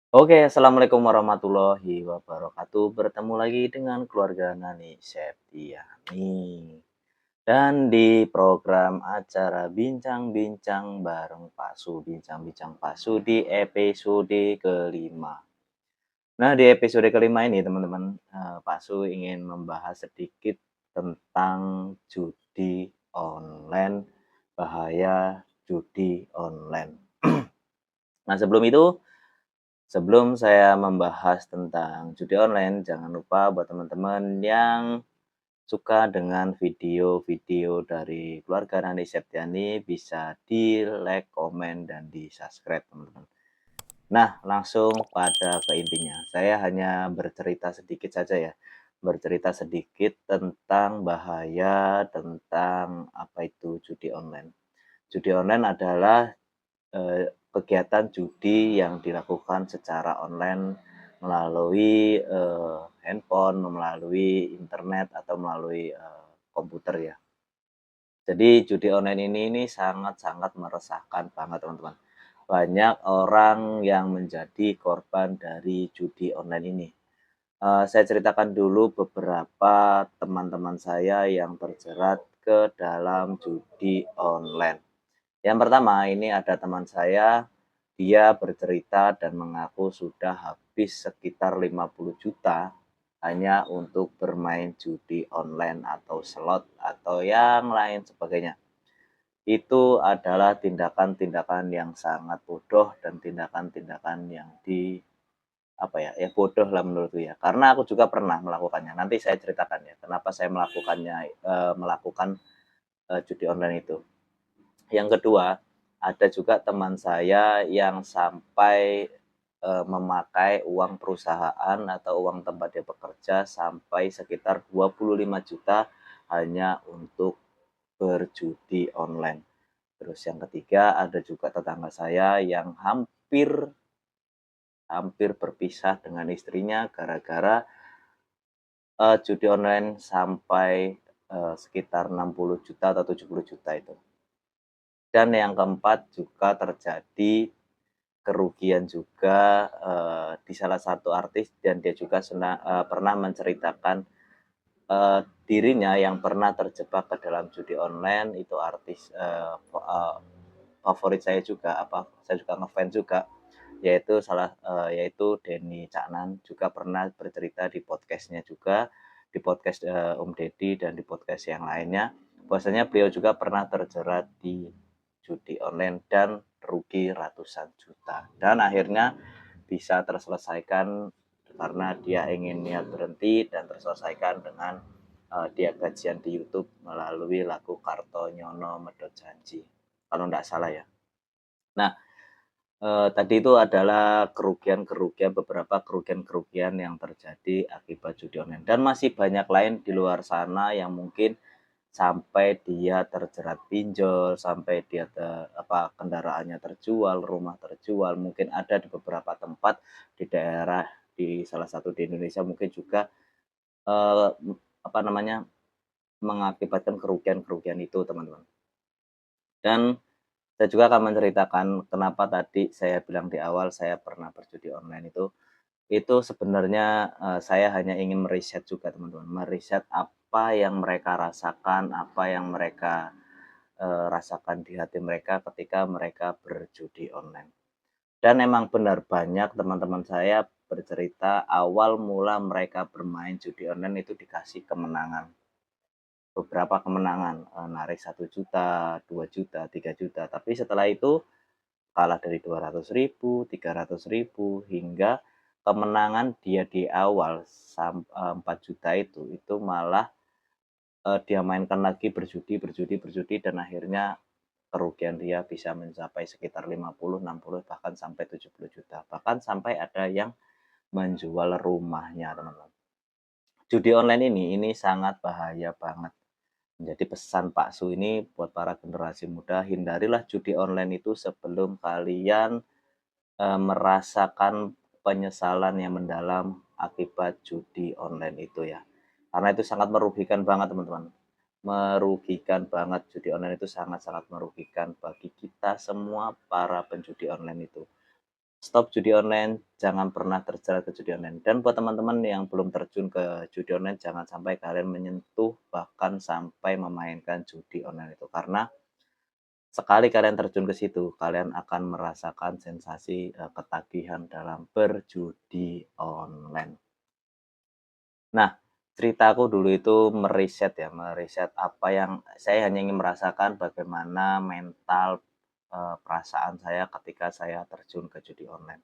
Oke, assalamualaikum warahmatullahi wabarakatuh. Bertemu lagi dengan keluarga Nani Septiani. Dan di program acara Bincang-Bincang bareng Pak Su, Bincang-Bincang Pak Su di episode kelima. Nah, di episode kelima ini teman-teman, Pak Su ingin membahas sedikit tentang judi online, bahaya judi online. Nah, sebelum saya membahas tentang judi online, jangan lupa buat teman-teman yang suka dengan video-video dari keluarga Nani Septiani bisa di-like, komen, dan di-subscribe teman-teman. Nah, langsung pada ke intinya. Saya hanya bercerita sedikit saja ya. Bercerita sedikit tentang bahaya tentang apa itu judi online. Judi online adalah kegiatan judi yang dilakukan secara online melalui handphone, melalui internet atau melalui komputer ya. Jadi judi online ini sangat-sangat meresahkan banget teman-teman. Banyak orang yang menjadi korban dari judi online ini. Saya ceritakan dulu beberapa teman-teman saya yang terjerat ke dalam judi online. Yang pertama, ini ada teman saya, dia bercerita dan mengaku sudah habis sekitar 50 juta hanya untuk bermain judi online atau slot atau yang lain sebagainya. Itu adalah tindakan-tindakan yang sangat bodoh dan tindakan-tindakan yang ya bodoh lah menurutku ya. Karena aku juga pernah melakukannya. Nanti saya ceritakan ya, kenapa saya melakukan judi online itu. Yang kedua, ada juga teman saya yang sampai memakai uang perusahaan atau uang tempat dia bekerja sampai sekitar 25 juta hanya untuk berjudi online. Terus yang ketiga, ada juga tetangga saya yang hampir hampir berpisah dengan istrinya gara-gara judi online sampai sekitar 60 juta atau 70 juta itu. Dan yang keempat juga terjadi kerugian juga di salah satu artis dan dia juga pernah menceritakan dirinya yang pernah terjebak ke dalam judi online. Itu artis favorit saya juga, saya juga ngefans juga, yaitu Denny Caknan juga pernah bercerita di podcastnya juga, di podcast Om Deddy dan di podcast yang lainnya, bahwasanya beliau juga pernah terjerat di judi online dan rugi ratusan juta. Dan akhirnya bisa terselesaikan karena dia ingin niat berhenti dan terselesaikan dengan dia gajian di YouTube melalui lagu Kartonyono Medot Janji. Kalau tidak salah ya. Nah, tadi itu adalah beberapa kerugian-kerugian yang terjadi akibat judi online. Dan masih banyak lain di luar sana yang mungkin sampai dia terjerat pinjol, sampai dia kendaraannya terjual, rumah terjual, mungkin ada di beberapa tempat di daerah di salah satu di Indonesia mungkin juga eh, apa namanya mengakibatkan kerugian-kerugian itu teman-teman. Dan saya juga akan menceritakan kenapa tadi saya bilang di awal saya pernah berjudi online itu sebenarnya saya hanya ingin meriset juga teman-teman, meriset apa yang mereka rasakan, apa yang mereka rasakan di hati mereka ketika mereka berjudi online. Dan emang benar banyak teman-teman saya bercerita awal mula mereka bermain judi online itu dikasih kemenangan. Beberapa kemenangan, narik 1 juta, 2 juta, 3 juta. Tapi setelah itu kalah dari 200 ribu, 300 ribu, hingga kemenangan dia di awal 4 juta itu malah dia mainkan lagi berjudi, berjudi, berjudi, dan akhirnya kerugian dia bisa mencapai sekitar 50, 60, bahkan sampai 70 juta. Bahkan sampai ada yang menjual rumahnya, teman-teman. Judi online ini sangat bahaya banget. Menjadi pesan Pak Su ini buat para generasi muda, hindarilah judi online itu sebelum kalian merasakan penyesalan yang mendalam akibat judi online itu ya. Karena itu sangat merugikan banget teman-teman. Merugikan banget, judi online itu sangat-sangat merugikan bagi kita semua para penjudi online itu. stop judi online, jangan pernah terjerat ke judi online. Dan buat teman-teman yang belum terjun ke judi online, jangan sampai kalian menyentuh bahkan sampai memainkan judi online itu. Karena sekali kalian terjun ke situ, kalian akan merasakan sensasi ketagihan dalam berjudi online. Nah, ceritaku dulu itu meriset apa yang saya hanya ingin merasakan bagaimana mental, perasaan saya ketika saya terjun ke judi online.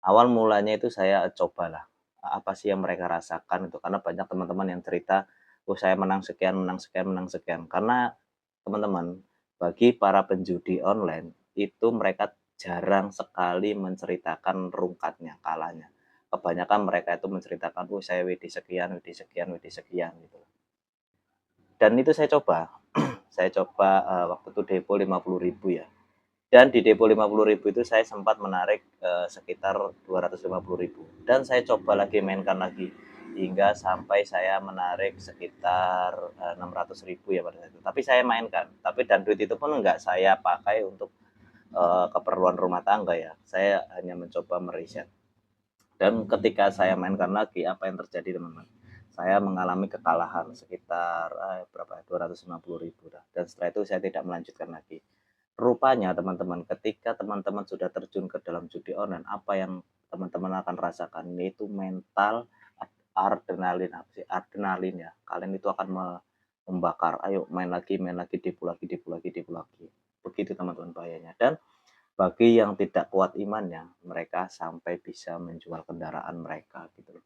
Awal mulanya itu saya cobalah, apa sih yang mereka rasakan itu, karena banyak teman-teman yang cerita, "Oh saya menang sekian menang sekian menang sekian." Karena teman-teman, bagi para penjudi online, itu mereka jarang sekali menceritakan rungkatnya, kalahnya. Kebanyakan mereka itu menceritakan, "Oh saya WD sekian WD sekian WD sekian," gitu. Dan itu saya coba, saya coba, waktu itu depo 50.000 ya. Dan di depo 50.000 itu saya sempat menarik, sekitar 250.000 dan saya coba lagi mainkan lagi, hingga sampai saya menarik sekitar, 600.000 ya pada saat itu. Tapi saya mainkan, dan duit itu pun enggak saya pakai untuk, keperluan rumah tangga ya, saya hanya mencoba meriset. Dan ketika saya mainkan lagi, apa yang terjadi teman-teman? Saya mengalami kekalahan sekitar, berapa ya, 250.000 dah, dan setelah itu saya tidak melanjutkan lagi. Rupanya teman-teman, ketika teman-teman sudah terjun ke dalam judi online, apa yang teman-teman akan rasakan yaitu mental adrenalin, apa sih, adrenalin ya. Kalian itu akan membakar, ayo main lagi, depo lagi, depo lagi, depo lagi. Begitu teman-teman bahayanya. Dan bagi yang tidak kuat imannya, mereka sampai bisa menjual kendaraan mereka gitu loh,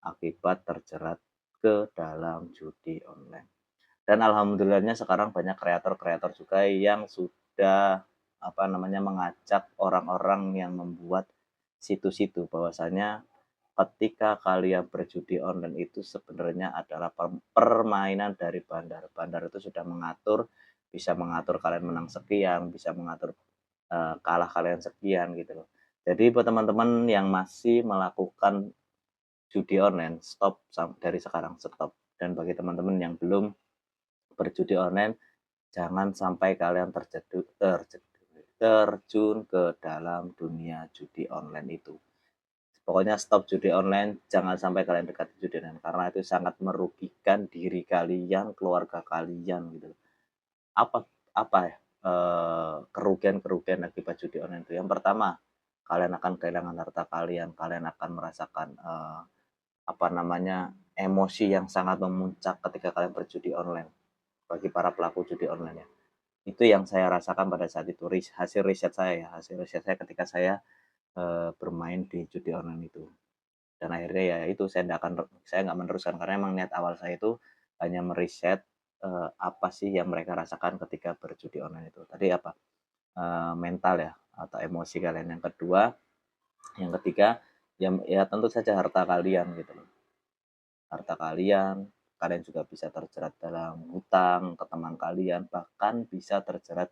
akibat terjerat ke dalam judi online. Dan alhamdulillahnya sekarang banyak kreator-kreator juga yang sudah apa namanya mengajak orang-orang yang membuat situs itu bahwasanya ketika kalian berjudi online itu sebenarnya adalah permainan dari bandar. Bandar itu sudah mengatur, bisa mengatur kalian menang sekian, bisa mengatur kalah kalian sekian gitu loh. Jadi buat teman-teman yang masih melakukan judi online, stop dari sekarang, stop. Dan bagi teman-teman yang belum berjudi online, jangan sampai kalian terjun ke dalam dunia judi online itu. Pokoknya stop judi online, jangan sampai kalian dekat judi online karena itu sangat merugikan diri kalian, keluarga kalian gitu. Apa apa ya, kerugian-kerugian akibat judi online itu? Yang pertama, kalian akan kehilangan harta kalian, kalian akan merasakan, apa namanya, emosi yang sangat memuncak ketika kalian berjudi online, bagi para pelaku judi online ya. Itu yang saya rasakan pada saat itu, hasil riset saya ya, hasil riset saya ketika saya, bermain di judi online itu. Dan akhirnya ya itu saya nggak meneruskan karena emang niat awal saya itu hanya meriset, apa sih yang mereka rasakan ketika berjudi online itu. Tadi apa, mental ya atau emosi kalian. Yang ketiga, ya ya tentu saja harta kalian gitu loh. Harta kalian, kalian juga bisa terjerat dalam hutang ke teman kalian, bahkan bisa terjerat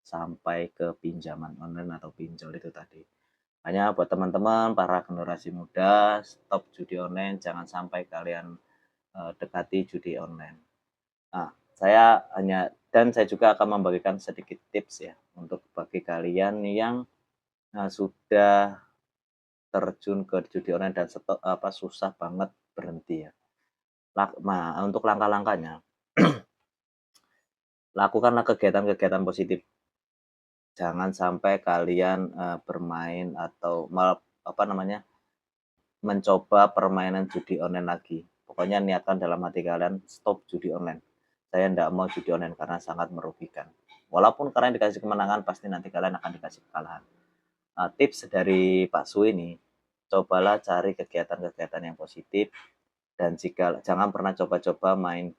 sampai ke pinjaman online atau pinjol itu tadi. Hanya buat teman-teman para generasi muda, stop judi online, jangan sampai kalian dekati judi online. Nah, saya juga akan membagikan sedikit tips ya untuk bagi kalian yang sudah terjun ke judi online dan susah banget berhenti ya. Untuk langkah-langkahnya, lakukanlah kegiatan-kegiatan positif. Jangan sampai kalian bermain atau apa namanya, mencoba permainan judi online lagi. Pokoknya niatkan dalam hati kalian, stop judi online. Saya tidak mau judi online karena sangat merugikan. Walaupun kalian dikasih kemenangan, pasti nanti kalian akan dikasih kekalahan. Tips dari Pak Su ini, cobalah cari kegiatan-kegiatan yang positif dan jangan pernah coba-coba main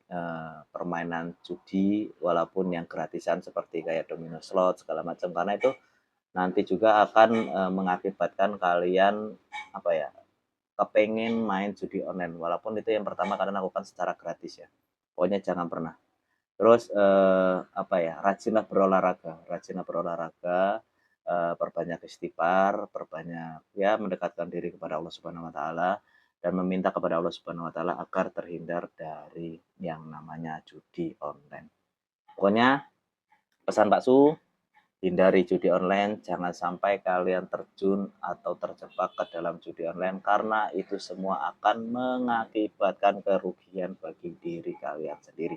permainan judi walaupun yang gratisan seperti kayak domino slot segala macam karena itu nanti juga akan mengakibatkan kalian apa ya kepengen main judi online walaupun itu yang pertama kalian lakukan secara gratis ya. Pokoknya jangan pernah. Terus apa ya, rajinlah berolahraga, perbanyak istighfar, perbanyak ya mendekatkan diri kepada Allah Subhanahu wa taala dan meminta kepada Allah Subhanahu wa taala agar terhindar dari yang namanya judi online. Pokoknya pesan Pak Su, hindari judi online, jangan sampai kalian terjun atau terjebak ke dalam judi online karena itu semua akan mengakibatkan kerugian bagi diri kalian sendiri.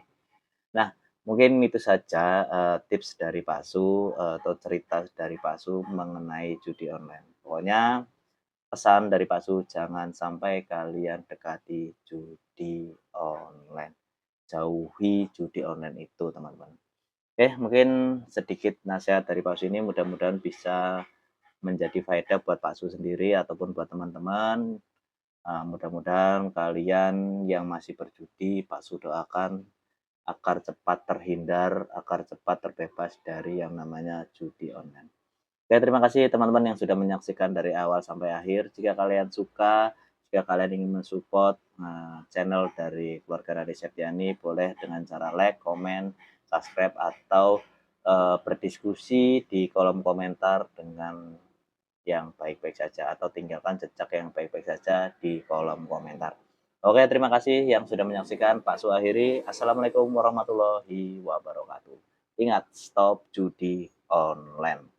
Nah, mungkin itu saja tips dari Pak Su atau cerita dari Pak Su mengenai judi online. Pokoknya pesan dari Pak Su, jangan sampai kalian dekati judi online. Jauhi judi online itu, teman-teman. Oke, mungkin sedikit nasihat dari Pak Su ini mudah-mudahan bisa menjadi faedah buat Pak Su sendiri ataupun buat teman-teman. Mudah-mudahan kalian yang masih berjudi, Pak Su doakan agar cepat terhindar, agar cepat terbebas dari yang namanya judi online. Oke, terima kasih teman-teman yang sudah menyaksikan dari awal sampai akhir. Jika kalian suka, jika kalian ingin mensupport channel dari keluarga Radi Septiani, boleh dengan cara like, komen, subscribe, atau berdiskusi di kolom komentar dengan yang baik-baik saja, atau tinggalkan jejak yang baik-baik saja di kolom komentar. Oke, terima kasih yang sudah menyaksikan. Pak Su akhiri. Assalamualaikum warahmatullahi wabarakatuh. Ingat, stop judi online.